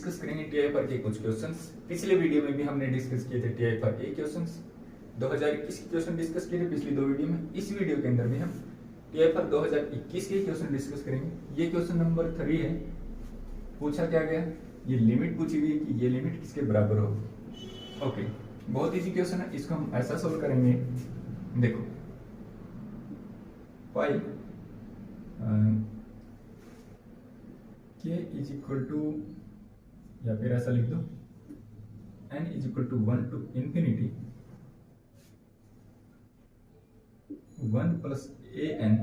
Discuss करेंगे TIFR के कुछ क्वेश्चंस। पिछले वीडियो में भी हमने डिस्कस किए थे टीआईएफआर के क्वेश्चंस, 2021 के क्वेश्चन डिस्कस किए थे पिछली दो वीडियो में। इस वीडियो के अंदर भी हम टीआईएफआर 2021 के क्वेश्चन डिस्कस करेंगे। ये क्वेश्चन नंबर 3 है। पूछा क्या गया, ये लिमिट पूछी गई कि ये लिमिट किसके बराबर हो। ओके, बहुत इजी क्वेश्चन है, इसको हम ऐसा सोल्व करेंगे। देखो फाइव के इज इक्वल टू, या फिर ऐसा लिख दो n is equal to 1 to infinity 1 plus a एन,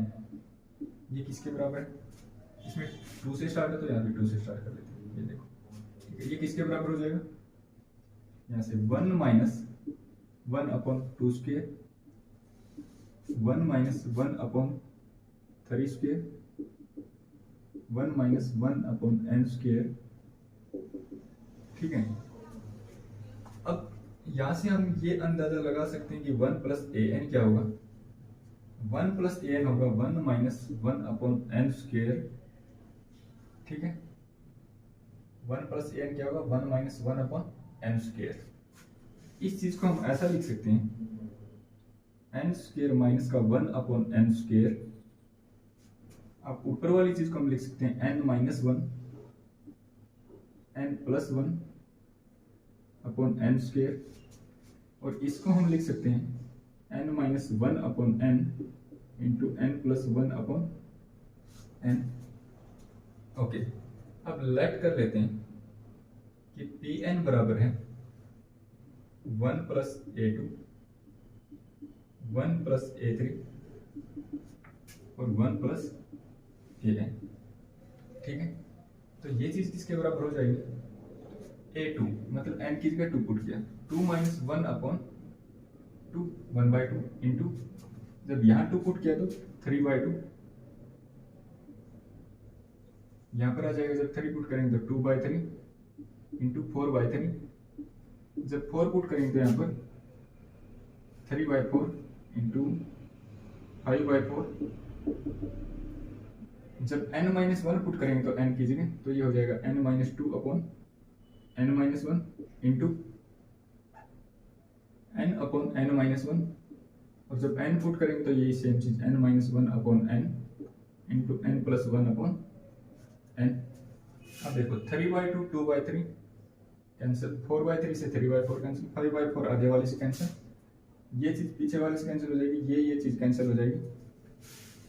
ये किसके बराबर है। इसमें 2 से स्टार्ट है तो यहाँ भी 2 से स्टार्ट कर लेते हैं। ये देखो, ठीक है, ये किसके बराबर हो जाएगा, यहाँ से 1 minus 1 upon 2 square, 1 minus 1 upon 3 square, 1 minus 1 upon n square. ठीक है, अब यहां से हम ये अंदाजा लगा सकते हैं कि 1 प्लस ए एन क्या होगा। 1 प्लस ए एन होगा 1 माइनस 1 अपॉन n स्क्वायर। ठीक है, 1 प्लस ए एन क्या होगा, 1 माइनस 1 अपॉन n स्क्वायर। इस चीज को हम ऐसा लिख सकते हैं, n स्क्वायर माइनस का 1 अपॉन n स्क्वायर। अब ऊपर वाली चीज को हम लिख सकते हैं n minus 1 n plus 1 upon n square, और इसको हम लिख सकते हैं n minus 1 upon n into n plus 1 upon n। Okay, अब लेट कर लेते हैं कि Pn बराबर है 1 प्लस a2 1 प्लस a3 और 1 प्लस an। ठीक है, तो ये चीज किसके बराबर हो जाएगी, a2, मतलब n की जगह 2 पुट किया, 2 माइनस 1 अपॉन 2 1/2 इंटू, जब यहाँ 2 पुट किया तो 3/2, यहाँ पर आ जाएगा, जब 3 पुट करेंगे तो 2/3 इंटू 4/3, जब 4 पुट करेंगे तो यहाँ पर 3/4 इंटू 5/4, जब n माइनस 1 पुट करेंगे तो n की जगह तो ये हो जाएगा n minus 2 upon n minus 1 into n upon n minus 1, और जब n पुट करेंगे तो यही सेम चीज n minus 1 upon n into n plus 1 upon n। अब देखो 3/2 2/3 कैंसिल, 4/3 से 3/4 कैंसिल, 5/4 आगे वाले से कैंसिल, ये चीज पीछे वाले से कैंसिल हो जाएगी, ये चीज कैंसिल हो जाएगी।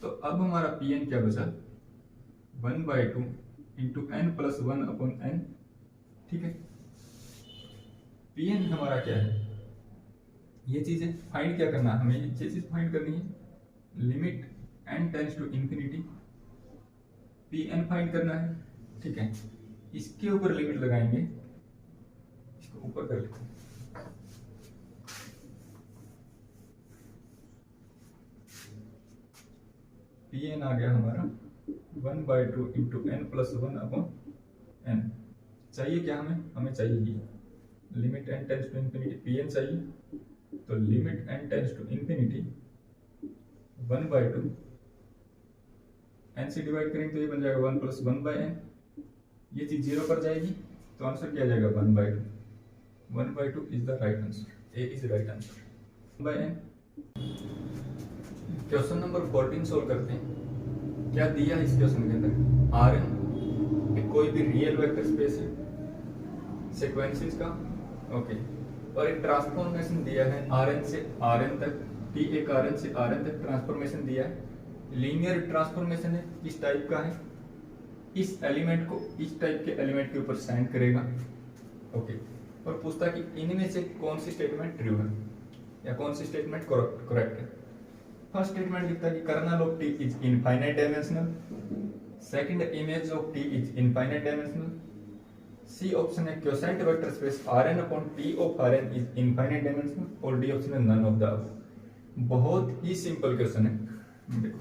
तो अब हमारा Pn क्या बचा, 1/2 into n plus 1 upon n। ठीक है, Pn हमारा क्या है, ये चीज है, फाइंड क्या करना है हमें, ये चीज फाइंड करनी है, limit n tends to infinity, Pn find करना है। ठीक है, इसके ऊपर लिमिट लगाएंगे, इसको ऊपर कर लेते हैं, Pn आ गया हमारा 1/2 into n plus 1 upon n। चाहिए क्या हमें चाहिए ये limit n tends to infinity, Pn चाहिए, तो limit n tends to infinity 1/2, n से डिवाइड करेंगे तो ये बन जाएगा 1 प्लस 1/n, ये चीज 0 पर जाएगी तो आंसर क्या जाएगा 1/2। 1/2 is the right answer, A is right answer 1/n। Question number 14 solve करते हैं। क्या दिया है इस क्वेश्चन के अंदर, Rn कोई भी रियल वेक्टर स्पेस है सीक्वेंसेस का। ओके, और एक ट्रांसफॉर्मेशन दिया है Rn से Rn तक, T एक Rn से Rn तक ट्रांसफॉर्मेशन दिया है, लीनियर ट्रांसफॉर्मेशन है, किस टाइप का है, इस एलिमेंट को इस टाइप के एलिमेंट के ऊपर साइन करेगा। ओके, और पूछता कि इनमें से कौन सी स्टेटमेंट ट्रू है या कौन सी स्टेटमेंट करेक्ट है। फर्स्ट स्टेटमेंट लिखता है कि kernel of T is infinite dimensional, second image of T is infinite dimensional, C option है quotient vector space Rn upon T of Rn is infinite dimensional, और डी ऑप्शन है none of the above. बहुत ही simple question है। देखो,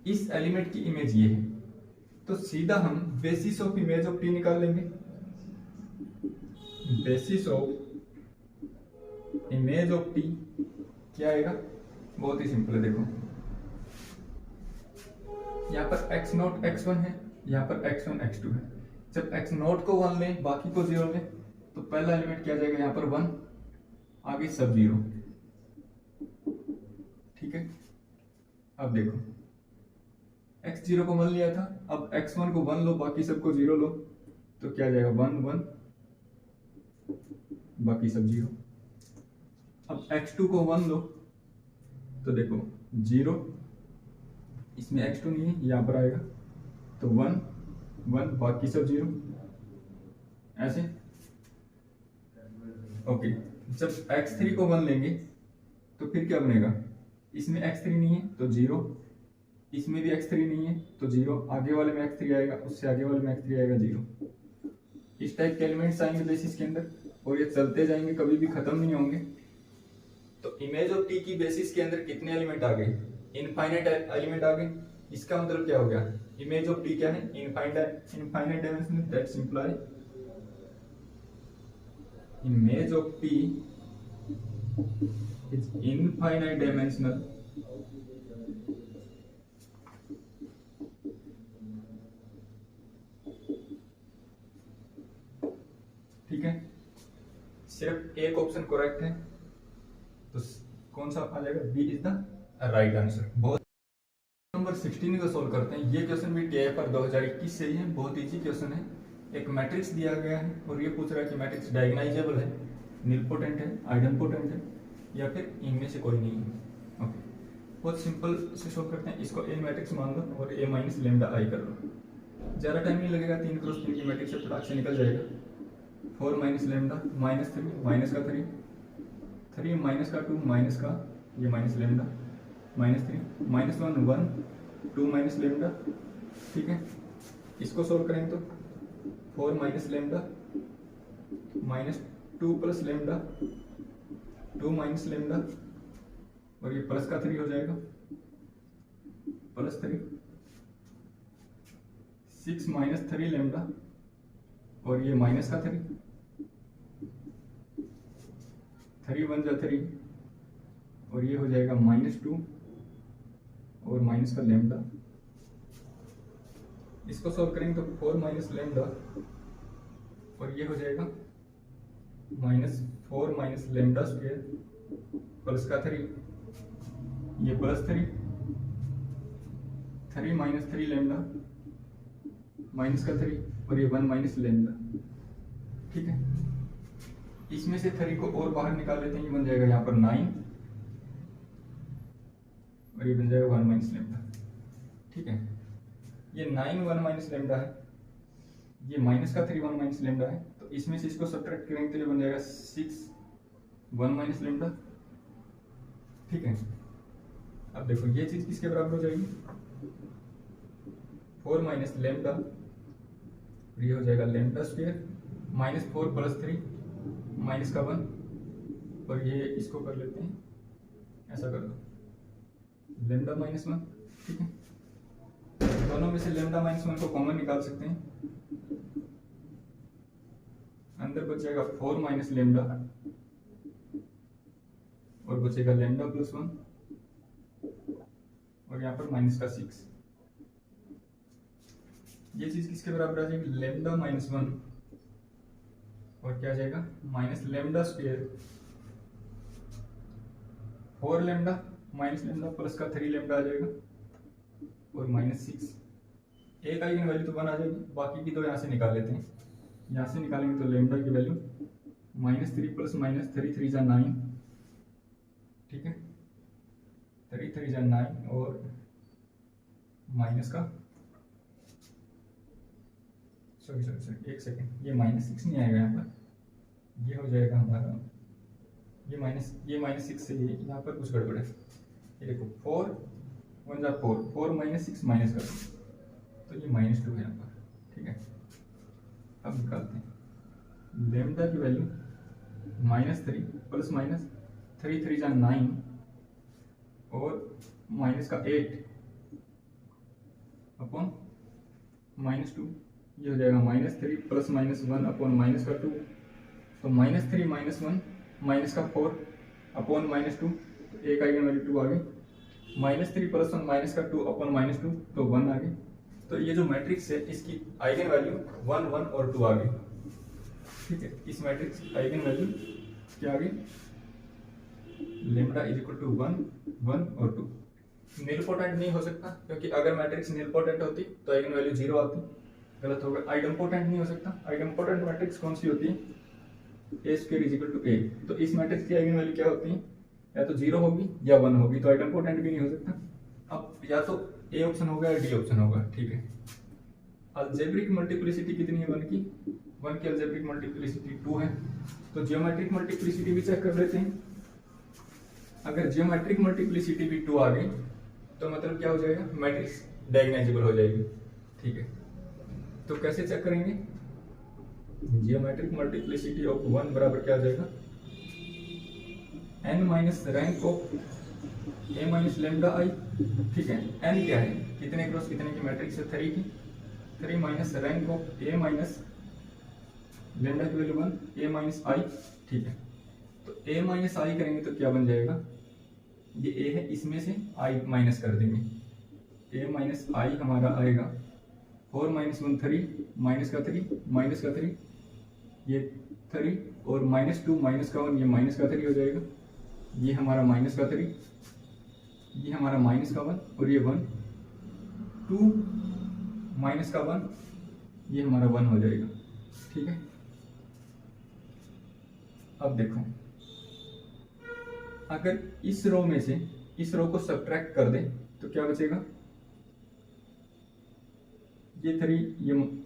इस element की image ये है, तो सीधा हम basis of image of T निकाल लेंगे। Basis of image of T क्या आएगा, बहुत ही सिंपल है। देखो यहाँ पर x0 x1 है, यहाँ पर x1 x2 है। जब एक्स नोट को 1 लें बाकी को 0 लें तो पहला एलिमेंट क्या जाएगा यहाँ पर 1, आगे सब 0। ठीक है, अब देखो x0 को 1 लिया था, अब x1 को 1 लो बाकी सबको 0 लो तो क्या जाएगा 1 1 बाकी सब 0। अब x2 को 1 लो तो देखो 0, इसमें x2 नहीं है यहाँ पर आएगा तो 1 1 बाकी सब 0 ऐसे। ओके, जब x3 को 1 लेंगे तो फिर क्या बनेगा, इसमें x3 नहीं है तो 0, इसमें भी x3 नहीं है तो 0, आगे वाले में x3 आएगा, उससे आगे वाले में x3 आएगा 0। इस टाइप के एलिमेंट्स आएंगे बेसिस के अंदर और ये चलते जाएंगे, कभी भी खत्म नहीं होंगे। तो इमेज ऑफ टी की बेसिस के अंदर कितने एलिमेंट आ गए, इनफाइनाइट एलिमेंट आ गए। इसका मतलब क्या हो गया, इमेज ऑफ टी क्या है, infinite dimensional, that's imply image of T is infinite dimensional ठीक है, सिर्फ एक ऑप्शन करेक्ट है तो कौन सा आ जाएगा, B is the right answer. बहुत नंबर 16 को सोल्व करते हैं। ये क्वेश्चन भी TIFR 2021 से ही है, बहुत इजी क्वेश्चन है। एक मैट्रिक्स दिया गया है और ये पूछ रहा है कि मैट्रिक्स डायगोनाइजेबल है, निलपोटेंट है, आइडेंपोटेंट है या फिर इनमें से कोई नहीं है। ओके, बहुत सिंपल से सोल्व करते हैं। इसको ए मैट्रिक्स मान लो और ए माइनस लेमडा आई कर लो, ज़्यादा टाइम नहीं लगेगा, 3 क्रॉस 3 की मैट्रिक्स से फटाक से निकल जाएगा। 4 माइनस लेमडा माइनस 3 माइनस का 3 3 माइनस का 2 माइनस का ये minus lambda minus 3 minus 1 1 2 minus lambda. ठीक है, इसको सोल्व करेंगे तो 4 minus lambda minus 2 plus lambda 2 minus lambda और ये प्लस का 3 हो जाएगा प्लस 3 6 माइनस 3 लेमडा और ये माइनस का 3 3 1 जा 3 और ये हो जाएगा माइनस 2 और माइनस का लेमडा। इसको सॉल्व करेंगे तो 4 माइनस लेमडा और ये हो जाएगा minus 4 minus lambda square plus का 3 ये प्लस 3 3 माइनस 3 लेमडा माइनस का 3 और ये 1 माइनस लेमडा। ठीक है, इसमें से 3 को और बाहर निकाल लेते हैं, ये बन जाएगा यहाँ पर 9 और ये बन जाएगा 1 माइनस लेमडा। ठीक है, ये 9 1 माइनस लेमडा है, ये माइनस का 3 1 माइनस लेमडा है, तो इसमें से इसको सब्ट्रैक्ट करेंगे तो ये बन जाएगा 6 1 माइनस लेमडा। ठीक है, अब देखो ये चीज किसके बराबर हो जाएगी, 4 माइनस लेमडा और ये हो जाएगा lambda square minus 4 plus 3 minus का 1 और ये इसको कर लेते हैं, ऐसा कर दो लेमडा माइनस 1। ठीक है, दोनों में से लेमडा माइनस 1 को कॉमन निकाल सकते हैं, अंदर बच जाएगा 4 माइनस लेमडा और बचेगा लेमडा प्लस 1 और यहाँ पर माइनस का 6। ये चीज किसके बराबर आ जाएगी, लेमडा माइनस 1 और क्या आ जाएगा minus lambda square 4 lambda minus lambda plus का 3 लेमडा आ जाएगा और माइनस 6। एक आइगन वैल्यू तो 1 आ जाएगी, बाकी की दो यहाँ से निकाल लेते हैं। यहाँ से निकालेंगे तो लेमडा की वैल्यू माइनस 3 प्लस माइनस 3 3 जा 9। ठीक है, 3 3 जा 9 और माइनस का सॉरी एक सेकेंड, ये माइनस 6 नहीं आएगा यहाँ पर, ये हो जाएगा हमारा ये माइनस 6 से यहाँ पर कुछ गड़बड़ है। ये देखो 4 1 जा 4 4 माइनस 6 माइनस कर दो तो ये माइनस 2 है यहाँ पर। ठीक है, अब निकालते हैं लेमडा की वैल्यू माइनस 3 प्लस माइनस 3 3 जा 9 और माइनस का 8 अपॉन माइनस 2, ये हो जाएगा minus 3 plus minus 1 upon minus का 2, तो माइनस 3 माइनस 1 माइनस का 4 अपॉन माइनस 2, तो एक आइगन वैल्यू 2 आ गई, माइनस 3 प्लस 1 माइनस का 2 अपॉन माइनस 2 तो 1 आ गई। तो ये जो मैट्रिक्स है इसकी आइगन वैल्यू 1 1 और 2 आ गई। ठीक है, इस मैट्रिक्स की आइगन वैल्यू क्या आ गई, लेमडा इज इक्वल टू 1 1 और 2। नीलपोटेंट नहीं हो सकता, क्योंकि अगर मैट्रिक्स नीलपोटेंट होती तो आइगन वैल्यू 0 आती, गलत होगा। आइडेम्पोटेंट नहीं हो सकता, आइडेम्पोटेंट मैट्रिक्स कौन सी होती है, ए स्क्वायर इज इक्वल टू ए। तो इस मैट्रिक्स की आइगन वैल्यू क्या होती है, या तो 0 होगी या 1 होगी, तो आइडेम्पोटेंट भी नहीं हो सकता। अब या तो ए ऑप्शन होगा या डी ऑप्शन होगा। ठीक है, अलजेब्रिक मल्टीप्लिसिटी कितनी है 1 की, 1 की अलजेब्रिक मल्टीप्लिसिटी 2 है। तो जियोमेट्रिक मल्टीप्लिसिटी भी चेक कर लेते हैं। अगर जियोमेट्रिक मल्टीप्लिसिटी भी 2 आ गई तो मतलब क्या हो जाएगा, मैट्रिक्स डायगोनालाइजेबल हो जाएगी। ठीक है, तो कैसे चेक करेंगे, जियोमेट्रिक मल्टीप्लिसिटी ऑफ 1 बराबर क्या हो जाएगा, n minus rank of a minus lambda I. ठीक है, n क्या है, कितने क्रॉस कितने की मैट्रिक्स है, 3 की, 3 minus rank of a minus lambda की वैल्यू 1 a माइनस आई। ठीक है, तो a माइनस आई करेंगे तो क्या बन जाएगा, ये a है, इसमें से i माइनस कर देंगे, a माइनस आई हमारा आएगा 4 माइनस 1 3 माइनस का 3 ये 3 और -2 माइनस का 1 ये माइनस का 3 हो जाएगा, ये हमारा माइनस का 3, ये हमारा माइनस का 1 और ये 1 2 माइनस का 1 ये हमारा 1 हो जाएगा। ठीक है, अब देखो अगर इस रो में से इस रो को सब्ट्रैक्ट कर दें तो क्या बचेगा, ये 3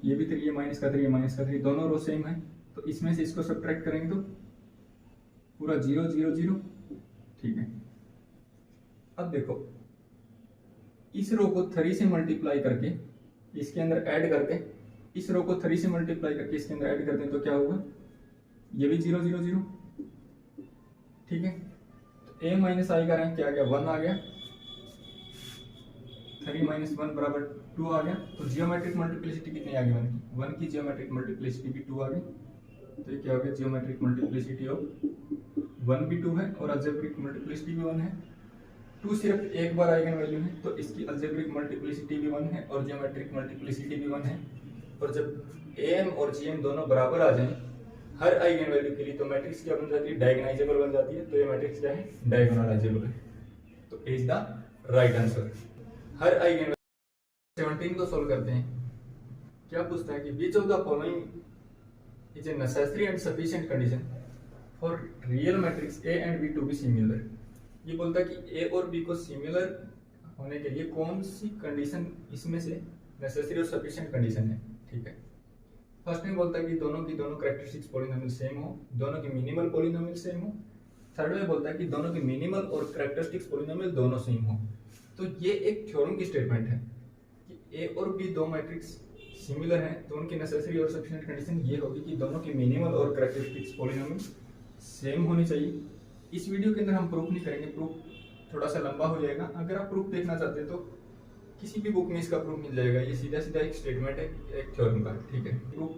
ये भी 3 ये माइनस का 3 ये माइनस का 3 दोनों रो सेम है, तो इसमें से इसको सब्ट्रैक्ट करेंगे तो पूरा 0 0 0। ठीक है, अब देखो इस रो को 3 से मल्टीप्लाई करके इसके अंदर ऐड करते, इस रो को 3 से मल्टीप्लाई करके इसके अंदर ऐड करते हैं तो क्या होगा, ये भी 0 0 0। ठीक है, तो a माइनस आई का रैंक क्या आ गया, 1 आ गया, 3 माइनस 1 बराबर 2 आ गया। तो जियोमेट्रिक मल्टीप्लिसिटी कितनी आ गई, 1 की, 1 की जियोमेट्रिक मल्टीप्लिसिटी भी 2 आ गई। तो ये क्या हो गया, जियोमेट्रिक मल्टीप्लिसिटी ऑफ 1 भी 2 है और अलजेब्रिक मल्टीप्लिसिटी भी 1 है। 2 सिर्फ एक बार आइगन वैल्यू है, तो इसकी अलजेब्रिक मल्टीप्लिसिटी भी 1 है और जियोमेट्रिक मल्टीप्लिसिटी भी 1 है। और जब am और gm दोनों बराबर आ जाएं हर आइगन वैल्यू के लिए तो मैट्रिक्स क्या बन जाती है, डायगोनालाइजेबल बन जाती है। तो ये मैट्रिक्स क्या है, डायगोनालाइजेबल है। तो इज द राइट आंसर। हर आइगन 17 को सोल्व करते हैं। क्या पूछता है कि which of the following is a necessary and sufficient condition for real matrix a and b to be similar. ये बोलता है कि a और b को सिमिलर होने के लिए कौन सी कंडीशन इसमें से नेसेसरी और सफिशिएंट कंडीशन है। ठीक है, फर्स्ट में बोलता है कि दोनों की दोनों कैरेक्टरिस्टिक्स पॉलिनोमियल सेम हो, दोनों की मिनिमल पॉलिनोमियल सेम हो। थर्ड में बोलता है कि दोनों की मिनिमल और कैरेक्टरिस्टिक्स पॉलिनोमियल दोनों सेम हो। तो ये एक थ्योरम की स्टेटमेंट है कि a और b दो मैट्रिक्स सिमिलर हैं, तो उनकी नेसेसरी और सफिशिएंट कंडीशन ये होगी कि दोनों की मिनिमल और कैरेक्टरिस्टिक्स पॉलिनोमियल सेम होनी चाहिए। इस वीडियो के अंदर हम प्रूफ नहीं करेंगे, प्रूफ थोड़ा सा लंबा हो जाएगा। अगर आप प्रूफ देखना चाहते हैं तो किसी भी बुक में इसका प्रूफ मिल जाएगा। ये सीधा सीधा एक स्टेटमेंट है एक थ्योरम का। ठीक है, प्रूफ